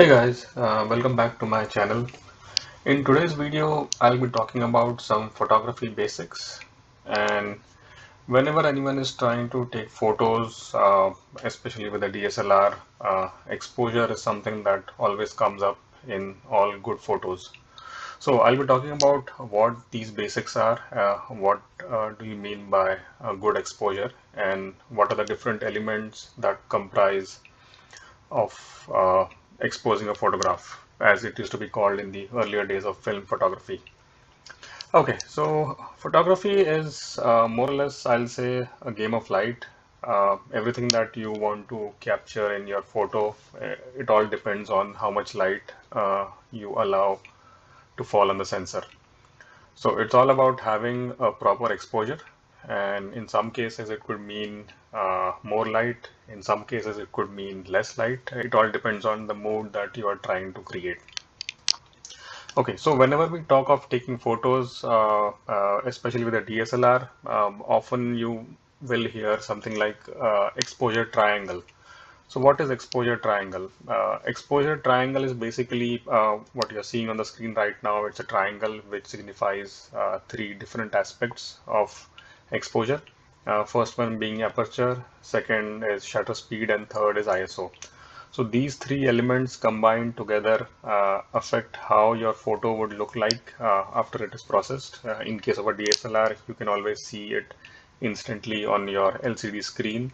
Hey guys, welcome back to my channel. In today's video, I'll be talking about some photography basics. And whenever anyone is trying to take photos, especially with a DSLR, exposure is something that always comes up in all good photos. So I'll be talking about what these basics are, what do you mean by a good exposure, and what are the different elements that comprise of exposing a photograph, as it used to be called in the earlier days of film photography. Okay, so photography is more or less, I'll say, a game of light. Everything that you want to capture in your photo, it all depends on how much light you allow to fall on the sensor. So it's all about having a proper exposure, and in some cases it could mean more light, in some cases it could mean less light. It all depends on the mood that you are trying to create. Okay, so whenever we talk of taking photos, especially with a DSLR, often you will hear something like exposure triangle. So what is exposure triangle? Exposure triangle is basically what you're seeing on the screen right now. It's a triangle which signifies three different aspects of exposure. First one being aperture, second is shutter speed, and third is ISO. So these three elements combined together affect how your photo would look like after it is processed. In case of a DSLR, you can always see it instantly on your LCD screen.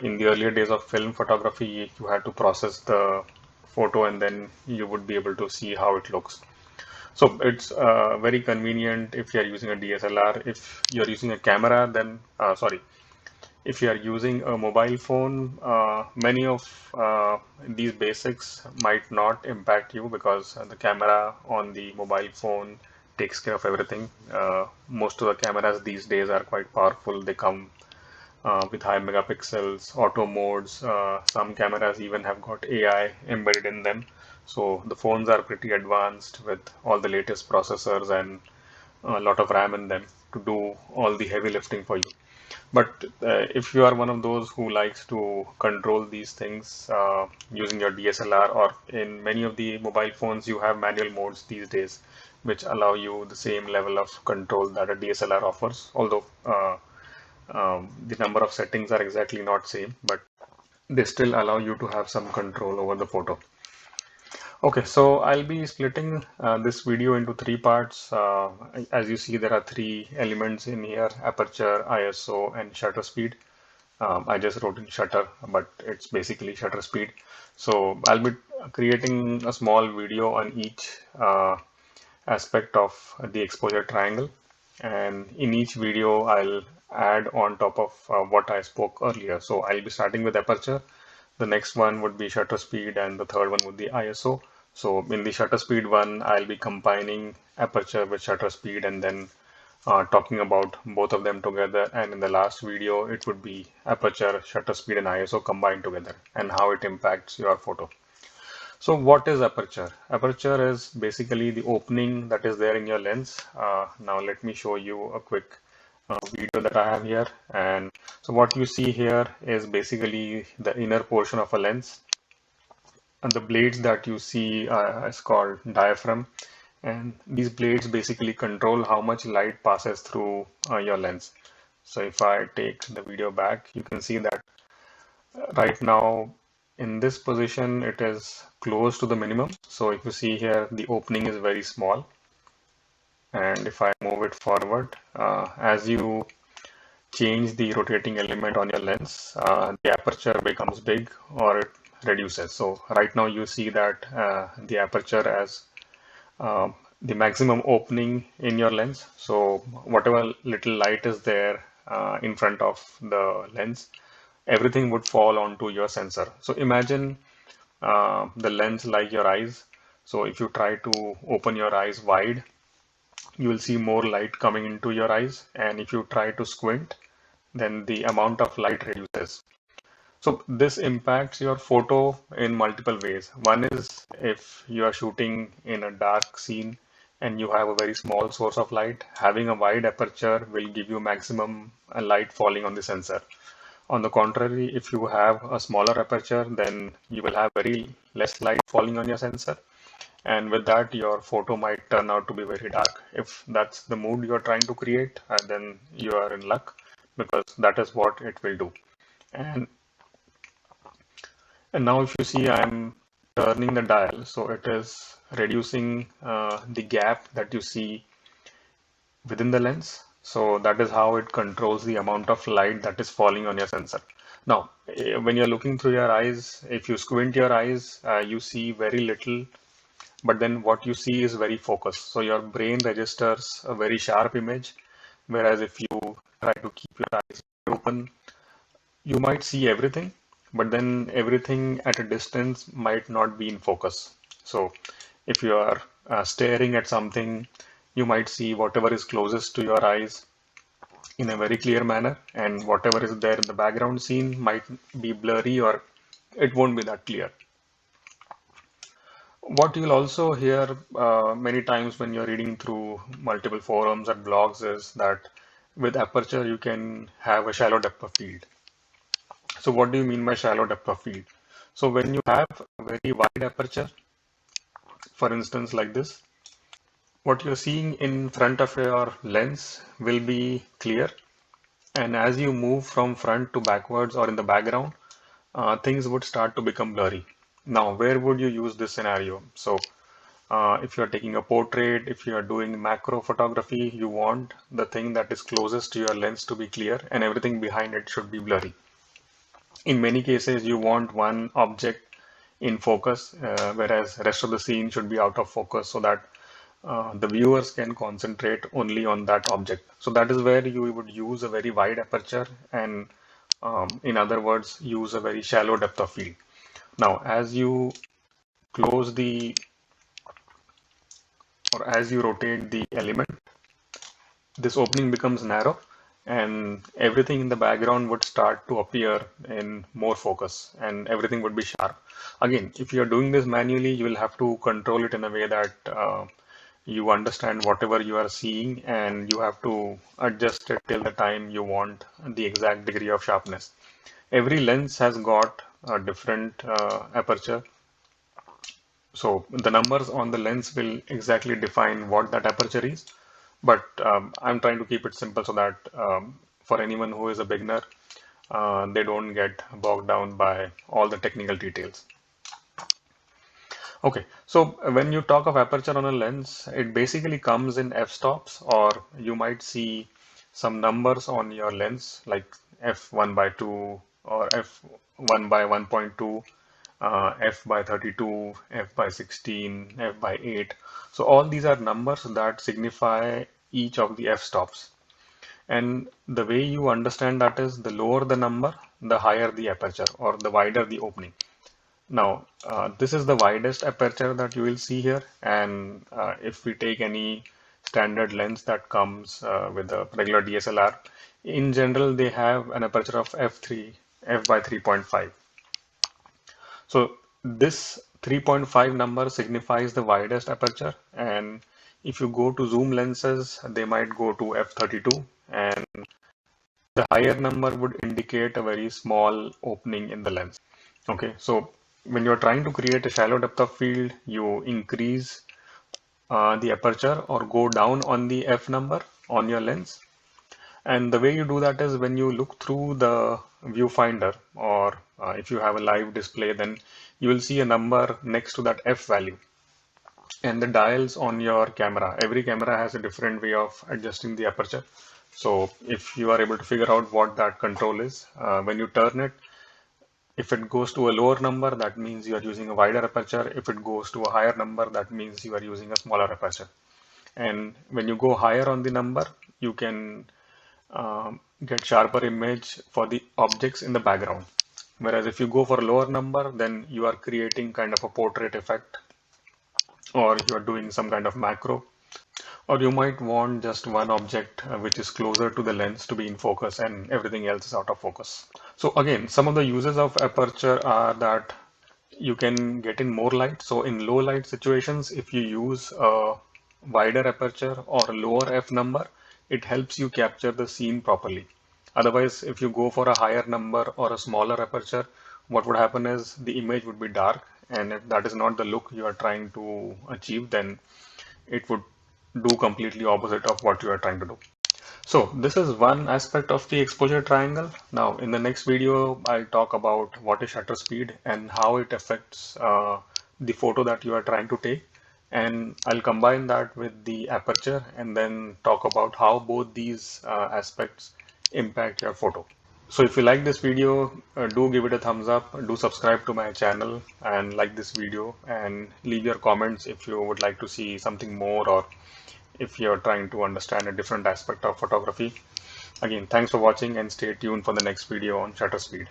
In the earlier days of film photography, you had to process the photo and then you would be able to see how it looks. So it's very convenient if you are using a DSLR. If you're using a camera, then sorry, if you are using a mobile phone, many of these basics might not impact you because the camera on the mobile phone takes care of everything. Most of the cameras these days are quite powerful. They come with high megapixels, auto modes. Some cameras even have got AI embedded in them. So the phones are pretty advanced with all the latest processors and a lot of RAM in them to do all the heavy lifting for you. But if you are one of those who likes to control these things using your DSLR, or in many of the mobile phones, you have manual modes these days, which allow you the same level of control that a DSLR offers, although the number of settings are exactly not same, but they still allow you to have some control over the photo. Okay, so I'll be splitting this video into three parts. As you see, there are three elements in here: aperture, ISO, and shutter speed. I just wrote in shutter, but it's basically shutter speed. So I'll be creating a small video on each aspect of the exposure triangle. And in each video, I'll add on top of what I spoke earlier. So I'll be starting with aperture. The next one would be shutter speed, and the third one would be ISO. So in the shutter speed one, I'll be combining aperture with shutter speed and then talking about both of them together. And in the last video, it would be aperture, shutter speed, and ISO combined together and how it impacts your photo. So what is aperture? Aperture is basically the opening that is there in your lens. Now let me show you a quick video that I have here. And so what you see here is basically the inner portion of a lens. And the blades that you see is called diaphragm. And these blades basically control how much light passes through your lens. So if I take the video back, you can see that right now in this position it is close to the minimum. So if you see here, the opening is very small. And if I move it forward, as you change the rotating element on your lens, the aperture becomes big or it reduces. So right now you see that the aperture as the maximum opening in your lens. So whatever little light is there in front of the lens, everything would fall onto your sensor. So imagine the lens like your eyes. So if you try to open your eyes wide, you will see more light coming into your eyes. And if you try to squint, then the amount of light reduces. So this impacts your photo in multiple ways. One is if you are shooting in a dark scene and you have a very small source of light, having a wide aperture will give you maximum light falling on the sensor. On the contrary, if you have a smaller aperture, then you will have very less light falling on your sensor, and with that your photo might turn out to be very dark. If that's the mood you're trying to create, then you are in luck, because that is what it will do. And now if you see, I'm turning the dial, so it is reducing the gap that you see within the lens. So that is how it controls the amount of light that is falling on your sensor. Now, when you're looking through your eyes, if you squint your eyes, you see very little, but then what you see is very focused. So your brain registers a very sharp image, whereas if you try to keep your eyes open, you might see everything, but then everything at a distance might not be in focus. So if you are staring at something, you might see whatever is closest to your eyes in a very clear manner, and whatever is there in the background scene might be blurry, or it won't be that clear. What you'll also hear many times when you're reading through multiple forums and blogs is that with aperture you can have a shallow depth of field. So what do you mean by shallow depth of field? So when you have a very wide aperture, for instance like this, what you're seeing in front of your lens will be clear, and as you move from front to backwards or in the background, things would start to become blurry. Now, where would you use this scenario? So if you're taking a portrait, if you are doing macro photography, you want the thing that is closest to your lens to be clear and everything behind it should be blurry. In many cases, you want one object in focus, whereas rest of the scene should be out of focus, so that the viewers can concentrate only on that object. So that is where you would use a very wide aperture and, in other words, use a very shallow depth of field. Now, as you close the or as you rotate the element, this opening becomes narrow, and everything in the background would start to appear in more focus, and everything would be sharp. Again, if you're doing this manually, you will have to control it in a way that you understand whatever you are seeing, and you have to adjust it till the time you want the exact degree of sharpness. Every lens has got a different aperture, so the numbers on the lens will exactly define what that aperture is. But I'm trying to keep it simple so that for anyone who is a beginner, they don't get bogged down by all the technical details. Okay, so when you talk of aperture on a lens, it basically comes in f-stops, or you might see some numbers on your lens like f1 by 2 or f1 by 1.2, f by 32, f by 16, f by 8. So all these are numbers that signify each of the f-stops. And the way you understand that is, the lower the number, the higher the aperture, or the wider the opening. Now, this is the widest aperture that you will see here, and if we take any standard lens that comes with a regular DSLR, in general they have an aperture of f3, f by 3.5. So this 3.5 number signifies the widest aperture, and if you go to zoom lenses, they might go to f32, and the higher number would indicate a very small opening in the lens. Okay, so when you're trying to create a shallow depth of field, you increase the aperture or go down on the f number on your lens. And the way you do that is when you look through the viewfinder, or if you have a live display, then you will see a number next to that f value. And the dials on your camera, every camera has a different way of adjusting the aperture. So if you are able to figure out what that control is, when you turn it, if it goes to a lower number, that means you are using a wider aperture. If it goes to a higher number, that means you are using a smaller aperture. And when you go higher on the number, you can get sharper image for the objects in the background. Whereas if you go for a lower number, then you are creating kind of a portrait effect, or you are doing some kind of macro. Or you might want just one object which is closer to the lens to be in focus, and everything else is out of focus. So again, some of the uses of aperture are that you can get in more light. So in low light situations, if you use a wider aperture or a lower f number, it helps you capture the scene properly. Otherwise, if you go for a higher number or a smaller aperture, what would happen is the image would be dark, and if that is not the look you are trying to achieve, then it would do completely opposite of what you are trying to do. So this is one aspect of the exposure triangle. Now in the next video, I'll talk about what is shutter speed and how it affects the photo that you are trying to take. And I'll combine that with the aperture and then talk about how both these aspects impact your photo. So if you like this video, do give it a thumbs up, do subscribe to my channel and like this video, and leave your comments if you would like to see something more, or if you're trying to understand a different aspect of photography. Again, thanks for watching and stay tuned for the next video on shutter speed.